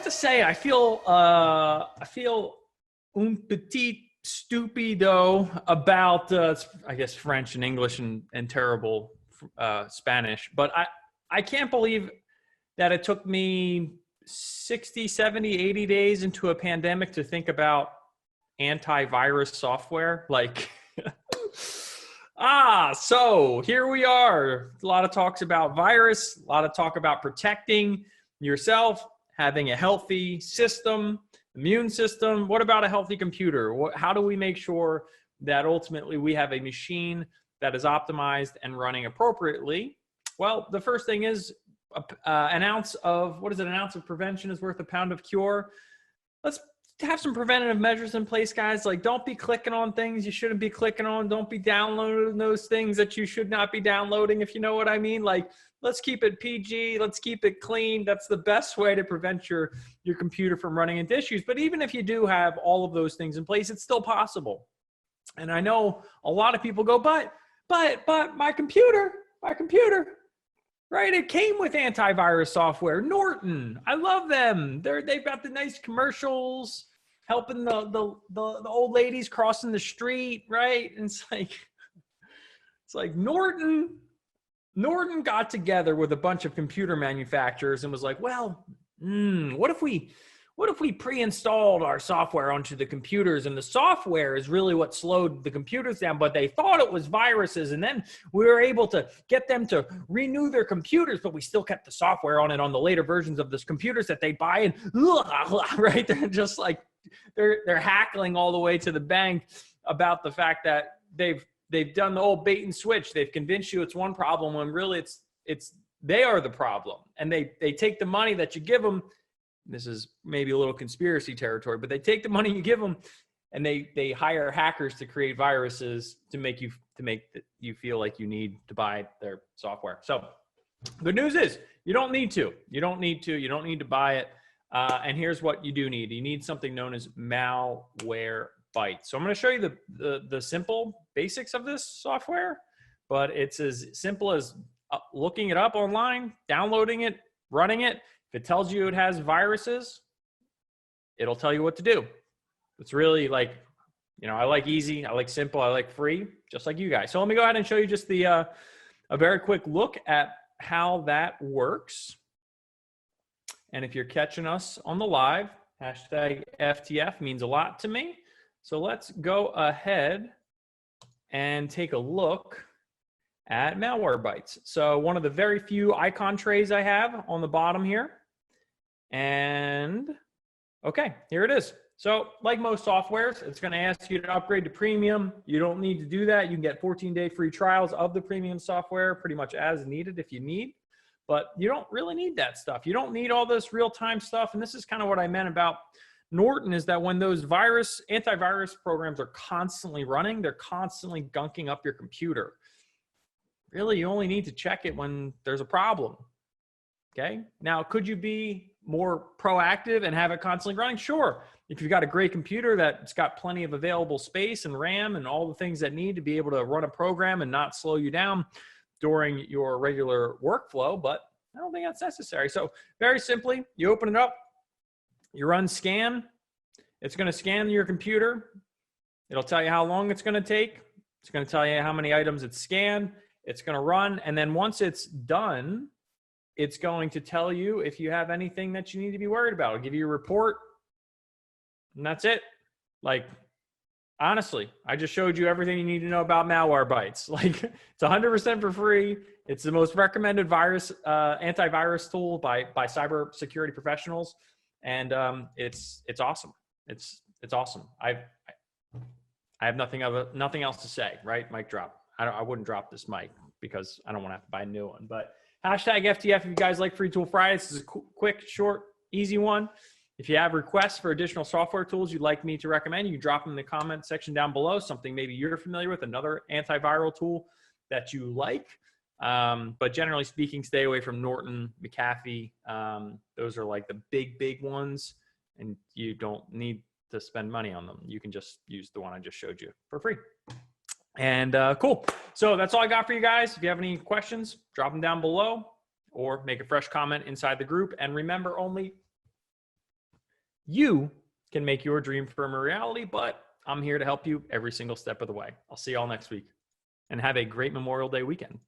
to say I feel un petit stupido about I guess French and English and terrible Spanish, but I can't believe that it took me 60, 70, 80 days into a pandemic to think about antivirus software. Like, so here we are. A lot of talks about virus, a lot of talk about protecting yourself, having a healthy system, immune system. What about a healthy computer? How do we make sure that ultimately we have a machine that is optimized and running appropriately? Well, the first thing is an ounce of prevention is worth a pound of cure. Let's have some preventative measures in place, guys. Like, don't be clicking on things you shouldn't be clicking on. Don't be downloading those things that you should not be downloading, if you know what I mean. Like, let's keep it PG. Let's keep it clean. That's the best way to prevent your computer from running into issues. But even if you do have all of those things in place, it's still possible. And I know a lot of people go, but my computer, right? It came with antivirus software. Norton, I love them. They've got the nice commercials helping the old ladies crossing the street, right? And it's like Norton got together with a bunch of computer manufacturers and was like, well, what if we pre-installed our software onto the computers, and the software is really what slowed the computers down, but they thought it was viruses, and then we were able to get them to renew their computers, but we still kept the software on it on the later versions of those computers that they buy, and right? They're just like, they're hackling all the way to the bank about the fact that they've done the old bait and switch. They've convinced you it's one problem when really they are the problem, and they take the money that you give them. This is maybe a little conspiracy territory, but they take the money you give them and they hire hackers to create viruses to make you feel like you need to buy their software. So good news is you don't need to buy it. And here's what you do need. You need something known as Malwarebytes. So I'm going to show you the simple basics of this software, but it's as simple as looking it up online, downloading it, running it. If it tells you it has viruses, it'll tell you what to do. It's really like, I like easy, I like simple, I like free, just like you guys. So let me go ahead and show you just a very quick look at how that works. And if you're catching us on the live, hashtag FTF means a lot to me. So let's go ahead and take a look at Malwarebytes. So one of the very few icon trays I have on the bottom here. And okay, here it is. So like most softwares, it's going to ask you to upgrade to premium. You don't need to do that. You can get 14-day free trials of the premium software pretty much as needed if you need, but you don't really need that stuff. You don't need all this real-time stuff. And this is kind of what I meant about Norton, is that when those antivirus programs are constantly running, they're constantly gunking up your computer. Really, you only need to check it when there's a problem. Okay. Now, could you be more proactive and have it constantly running? Sure. If you've got a great computer that's got plenty of available space and RAM and all the things that need to be able to run a program and not slow you down during your regular workflow, but I don't think that's necessary. So very simply, you open it up, you run scan. It's going to scan your computer. It'll tell you how long it's going to take. It's going to tell you how many items it's scanned. It's going to run. And then once it's done, it's going to tell you if you have anything that you need to be worried about. It'll give you a report, and that's it. Like, honestly, I just showed you everything you need to know about Malwarebytes. Like, it's 100% for free. It's the most recommended antivirus tool by cybersecurity professionals, and it's awesome. It's awesome. I have nothing else to say. Right? Mic drop. I wouldn't drop this mic because I don't want to have to buy a new one, but hashtag FTF if you guys like Free Tool Fridays. This is a quick, short, easy one. If you have requests for additional software tools you'd like me to recommend, you can drop them in the comment section down below, something maybe you're familiar with, another antiviral tool that you like. But generally speaking, stay away from Norton, McAfee. Those are like the big ones, and you don't need to spend money on them. You can just use the one I just showed you for free. And cool. So that's all I got for you guys. If you have any questions, drop them down below or make a fresh comment inside the group. And remember, only you can make your dream firm a reality, but I'm here to help you every single step of the way. I'll see y'all next week and have a great Memorial Day weekend.